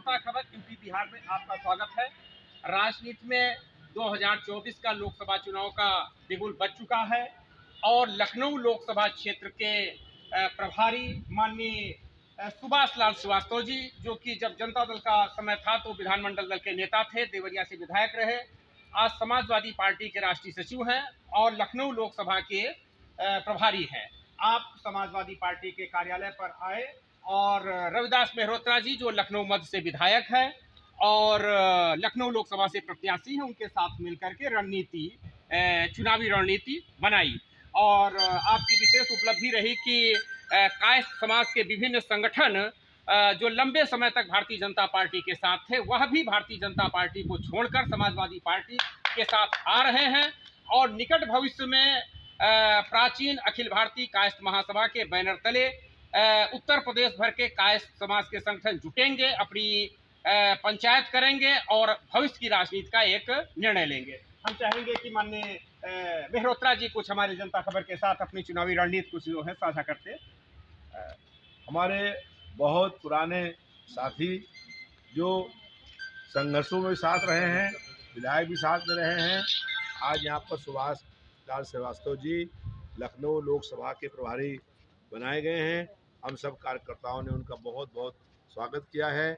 जनता खबर यूपी बिहार में आपका स्वागत है। राजनीति में 2024 का लोकसभा चुनाव का बिगुल बज चुका है और लखनऊ लोकसभा क्षेत्र के प्रभारी माननीय सुभाष लाल श्रीवास्तव जी, जो कि जब जनता दल का समय था तो विधानमंडल दल के नेता थे, देवरिया से विधायक रहे, आज समाजवादी पार्टी के राष्ट्रीय सचिव हैं और लखनऊ लोकसभा के प्रभारी हैं। आप समाजवादी पार्टी के कार्यालय पर आए और रविदास मेहरोत्रा जी, जो लखनऊ मध्य से विधायक है और लखनऊ लोकसभा से प्रत्याशी हैं, उनके साथ मिलकर के चुनावी रणनीति बनाई और आपकी विशेष उपलब्धि रही कि कायस्थ समाज के विभिन्न संगठन जो लंबे समय तक भारतीय जनता पार्टी के साथ थे, वह भी भारतीय जनता पार्टी को छोड़कर समाजवादी पार्टी के साथ आ रहे हैं और निकट भविष्य में प्राचीन अखिल भारतीय कायस्थ महासभा के बैनर तले उत्तर प्रदेश भर के कायस्थ समाज के संगठन जुटेंगे, अपनी पंचायत करेंगे और भविष्य की राजनीति का एक निर्णय लेंगे। हम चाहेंगे कि माननीय मेहरोत्रा जी कुछ हमारी जनता खबर के साथ अपनी चुनावी रणनीति कुछ जो है साझा करते। हमारे बहुत पुराने साथी जो संघर्षों में साथ रहे हैं, विधायक भी साथ में रहे हैं, आज यहाँ पर सुभाष लाल श्रीवास्तव जी लखनऊ लोकसभा के प्रभारी बनाए गए हैं। हम सब कार्यकर्ताओं ने उनका बहुत बहुत स्वागत किया है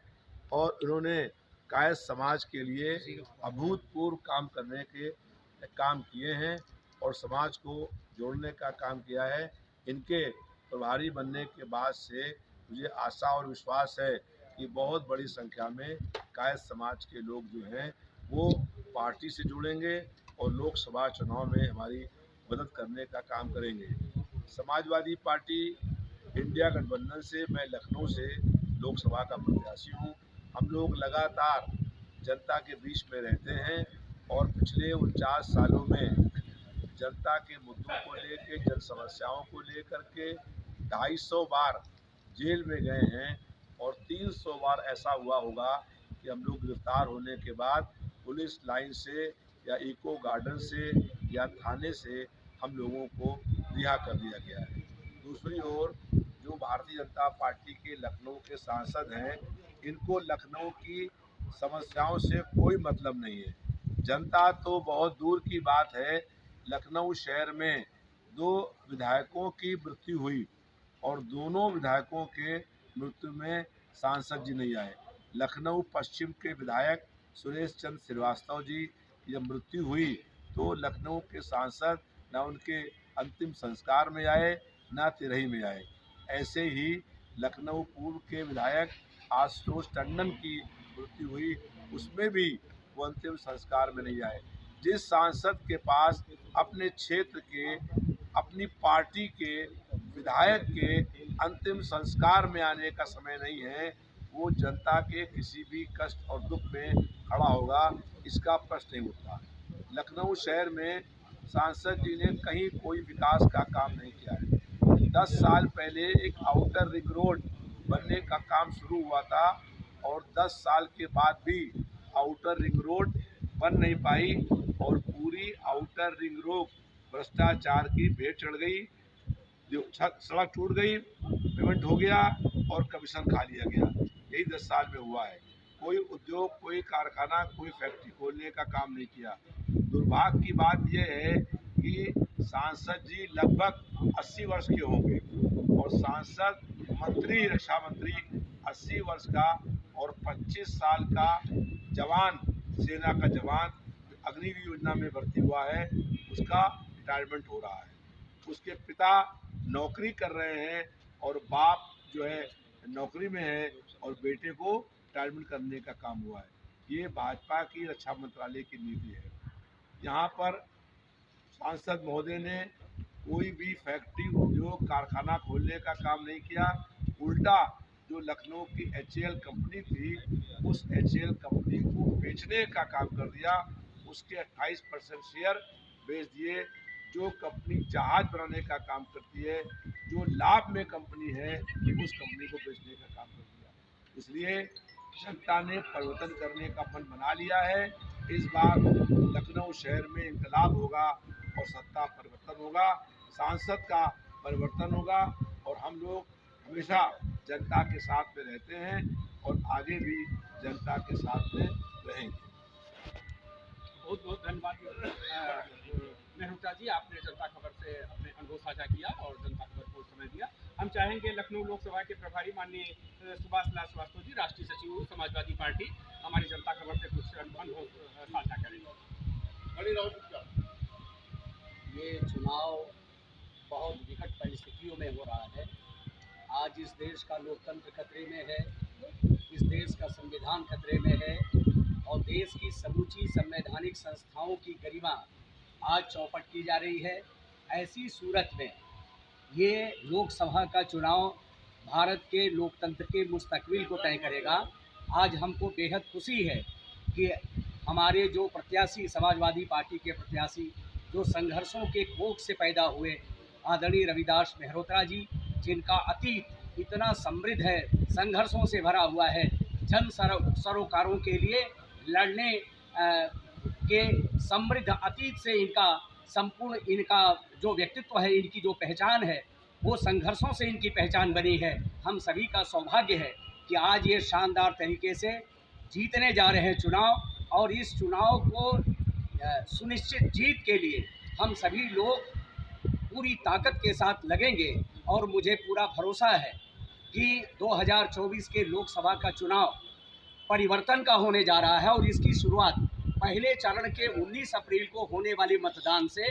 और उन्होंने कायस्थ समाज के लिए अभूतपूर्व काम किए हैं और समाज को जोड़ने का काम किया है। इनके प्रभारी बनने के बाद से मुझे आशा और विश्वास है कि बहुत बड़ी संख्या में कायस्थ समाज के लोग जो हैं वो पार्टी से जुड़ेंगे और लोकसभा चुनाव में हमारी मदद करने का काम करेंगे। समाजवादी पार्टी इंडिया गठबंधन से मैं लखनऊ से लोकसभा का प्रत्याशी हूँ। हम लोग लगातार जनता के बीच में रहते हैं और पिछले 49 सालों में जनता के मुद्दों को लेकर, जन समस्याओं को लेकर के 250 बार जेल में गए हैं और 300 बार ऐसा हुआ होगा कि हम लोग गिरफ्तार होने के बाद पुलिस लाइन से या इको गार्डन से या थाने से हम लोगों को रिहा कर दिया गया है। दूसरी ओर जो भारतीय जनता पार्टी के लखनऊ के सांसद हैं, इनको लखनऊ की समस्याओं से कोई मतलब नहीं है। जनता तो बहुत दूर की बात है, लखनऊ शहर में 2 विधायकों की मृत्यु हुई और दोनों विधायकों के मृत्यु में सांसद जी नहीं आए। लखनऊ पश्चिम के विधायक सुरेश चंद्र श्रीवास्तव जी जब मृत्यु हुई तो लखनऊ के सांसद न उनके अंतिम संस्कार में आए न तिरही में आए। ऐसे ही लखनऊ पूर्व के विधायक आशुतोष टंडन की मृत्यु हुई, उसमें भी वो अंतिम संस्कार में नहीं आए। जिस सांसद के पास अपने क्षेत्र के, अपनी पार्टी के विधायक के अंतिम संस्कार में आने का समय नहीं है, वो जनता के किसी भी कष्ट और दुख में खड़ा होगा, इसका प्रश्न नहीं उठता। लखनऊ शहर में सांसद जी ने कहीं कोई विकास का काम नहीं किया है। 10 साल पहले एक आउटर रिंग रोड बनने का काम शुरू हुआ था और 10 साल के बाद भी आउटर रिंग रोड बन नहीं पाई और पूरी आउटर रिंग रोड भ्रष्टाचार की भेंट चढ़ गई। सड़क टूट गई, पेमेंट हो गया और कमीशन खा लिया गया। यही 10 साल में हुआ है। कोई उद्योग, कोई कारखाना, कोई फैक्ट्री खोलने का काम नहीं किया। दुर्भाग्य की बात यह है कि सांसद जी लगभग 80 वर्ष के होंगे और सांसद, मंत्री, रक्षा मंत्री 80 वर्ष का और 25 साल का जवान, सेना का जवान अग्निवीर योजना में भर्ती हुआ है, उसका रिटायरमेंट हो रहा है। उसके पिता नौकरी कर रहे हैं और बाप जो है नौकरी में है और बेटे को रिटायरमेंट करने का काम हुआ है। ये भाजपा की रक्षा मंत्रालय की नीति है। यहाँ पर सांसद महोदय ने कोई भी फैक्ट्री, उद्योग, कारखाना खोलने का काम नहीं किया। उल्टा जो लखनऊ की HAL कंपनी थी, उस HAL कंपनी को बेचने का काम कर दिया। उसके 28% शेयर बेच दिए। जो कंपनी जहाज बनाने का काम करती है, जो लाभ में कंपनी है, उस कंपनी को बेचने का काम कर दिया। इसलिए जनता ने परिवर्तन करने का मन बना लिया है। इस बार लखनऊ शहर में इंकलाब होगा और सत्ता परिवर्तन होगा, सांसद का परिवर्तन होगा और हम लोग हमेशा जनता के साथ में रहते हैं और आगे भी जनता के साथ में रहेंगे। बहुत बहुत धन्यवाद मेहरोत्रा जी, आपने जनता खबर से अपने अनुभव साझा किया और जनता खबर को समय दिया। हम चाहेंगे लखनऊ लोकसभा के प्रभारी माननीय सुभाष लाल श्रीवास्तव जी, राष्ट्रीय सचिव समाजवादी पार्टी, हमारी जनता खबर से कुछ अनुभव साझा करें। ये चुनाव बहुत विकट परिस्थितियों में हो रहा है। आज इस देश का लोकतंत्र खतरे में है, इस देश का संविधान खतरे में है और देश की समूची संवैधानिक संस्थाओं की गरिमा आज चौपट की जा रही है। ऐसी सूरत में ये लोकसभा का चुनाव भारत के लोकतंत्र के मुस्तकबिल को तय करेगा। आज हमको बेहद खुशी है कि हमारे जो प्रत्याशी, समाजवादी पार्टी के प्रत्याशी, जो संघर्षों के कोख से पैदा हुए आदरणीय रविदास मेहरोत्रा जी, जिनका अतीत इतना समृद्ध है, संघर्षों से भरा हुआ है, जन सरोकारों के लिए लड़ने के समृद्ध अतीत से इनका जो व्यक्तित्व है, इनकी जो पहचान है, वो संघर्षों से इनकी पहचान बनी है। हम सभी का सौभाग्य है कि आज ये शानदार तरीके से जीतने जा रहे हैं चुनाव और इस चुनाव को सुनिश्चित जीत के लिए हम सभी लोग पूरी ताकत के साथ लगेंगे और मुझे पूरा भरोसा है कि 2024 के लोकसभा का चुनाव परिवर्तन का होने जा रहा है और इसकी शुरुआत पहले चरण के 19 अप्रैल को होने वाले मतदान से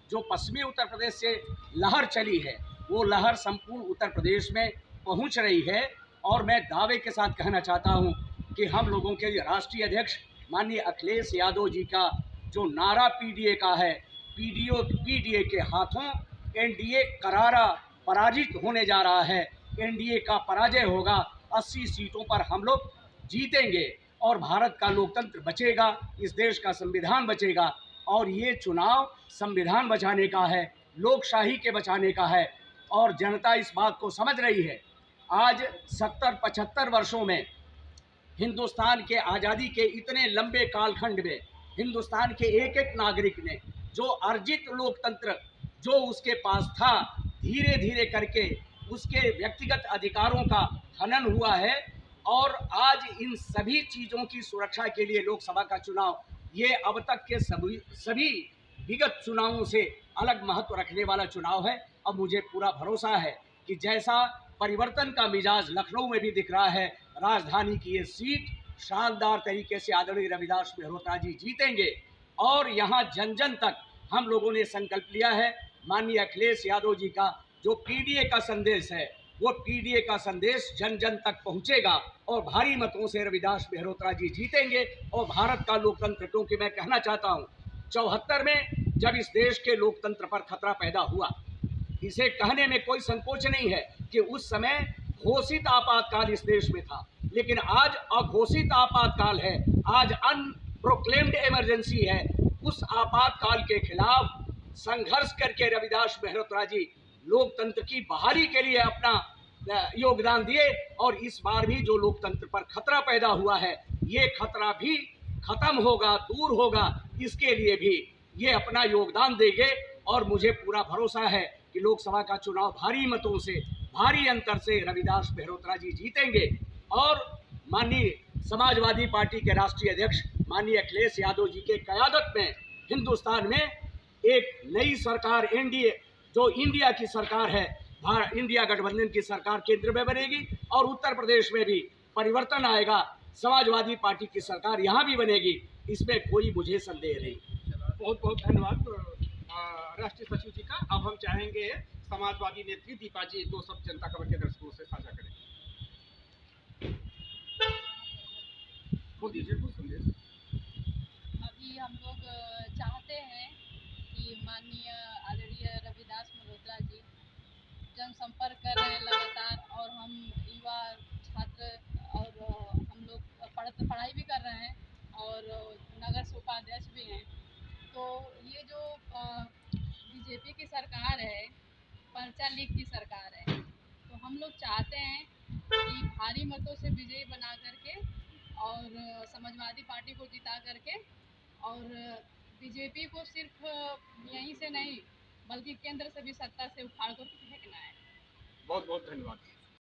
जो पश्चिमी उत्तर प्रदेश से लहर चली है, वो लहर संपूर्ण उत्तर प्रदेश में पहुंच रही है। और मैं दावे के साथ कहना चाहता हूं कि हम लोगों के राष्ट्रीय अध्यक्ष माननीय अखिलेश यादव जी का जो नारा पीडीए का है, पीडीए के हाथों एनडीए करारा पराजित होने जा रहा है। एनडीए का पराजय होगा, 80 सीटों पर हम लोग जीतेंगे और भारत का लोकतंत्र बचेगा, इस देश का संविधान बचेगा। और ये चुनाव संविधान बचाने का है, लोकशाही के बचाने का है और जनता इस बात को समझ रही है। आज 70-75 वर्षों में हिंदुस्तान के आज़ादी के इतने लंबे कालखंड में हिंदुस्तान के एक एक नागरिक ने जो अर्जित लोकतंत्र जो उसके पास था, धीरे धीरे करके उसके व्यक्तिगत अधिकारों का हनन हुआ है। और आज इन सभी चीज़ों की सुरक्षा के लिए लोकसभा का चुनाव ये अब तक के सभी विगत चुनावों से अलग महत्व रखने वाला चुनाव है। अब मुझे पूरा भरोसा है कि जैसा परिवर्तन का मिजाज लखनऊ में भी दिख रहा है, राजधानी की ये सीट शानदार तरीके से आदरणीय रविदास मेहरोत्रा जी जीतेंगे। और यहाँ जन जन तक हम लोगों ने संकल्प लिया है, माननीय अखिलेश यादव जी का जो पीडीए का संदेश है, वो पीडीए का संदेश जन जन तक पहुँचेगा और भारी मतों से रविदास मेहरोत्रा जी जीतेंगे और भारत का लोकतंत्र, क्योंकि मैं कहना चाहता हूँ 74 में जब इस देश के लोकतंत्र पर खतरा पैदा हुआ, इसे कहने में कोई संकोच नहीं है कि उस समय घोषित आपातकाल इस देश में था, लेकिन आज अघोषित आपातकाल है, आज अनप्रोक्लेम्ड इमरजेंसी है। उस आपातकाल के खिलाफ संघर्ष करके रविदास मेहरोत्रा जी लोकतंत्र की बहाली के लिए अपना योगदान दिए और इस बार भी जो लोकतंत्र पर खतरा पैदा हुआ है, ये खतरा भी खत्म होगा, दूर होगा, इसके लिए भी ये अपना योगदान देंगे। और मुझे पूरा भरोसा है कि लोकसभा का चुनाव भारी मतों से, भारी अंतर से रविदास मेहरोत्रा जी जीतेंगे और माननीय समाजवादी पार्टी के राष्ट्रीय अध्यक्ष माननीय अखिलेश यादव जी के क़यादत में हिंदुस्तान में एक नई सरकार, एनडीए जो इंडिया की सरकार है, इंडिया गठबंधन की सरकार केंद्र में बनेगी और उत्तर प्रदेश में भी परिवर्तन आएगा, समाजवादी पार्टी की सरकार यहाँ भी बनेगी, इसमें कोई मुझे संदेह नहीं। बहुत बहुत धन्यवाद राष्ट्रीय सचिव जी का। अब हम चाहेंगे समाजवादी नेत्री दीपा जी दो सब जनता खबर के दर्शकों से साझा करें। संदेश। अभी हम लोग चाहते हैं कि माननीय आदरणीय रविदास मेहरोत्रा जी जनसंपर्क कर रहे हैं लगातार और हम युवा छात्र और हम लोग पढ़ाई भी कर रहे हैं और नगर से उपाध्यक्ष भी हैं। तो ये जो बीजेपी की सरकार है, पर्चा लीक की सरकार है, तो हम लोग चाहते हैं कि भारी मतों से विजयी बना करके और समाजवादी पार्टी को जिता करके और बीजेपी को सिर्फ यहीं से नहीं बल्कि केंद्र से भी सत्ता से उखाड़ कर फेंकना है। बहुत बहुत धन्यवाद।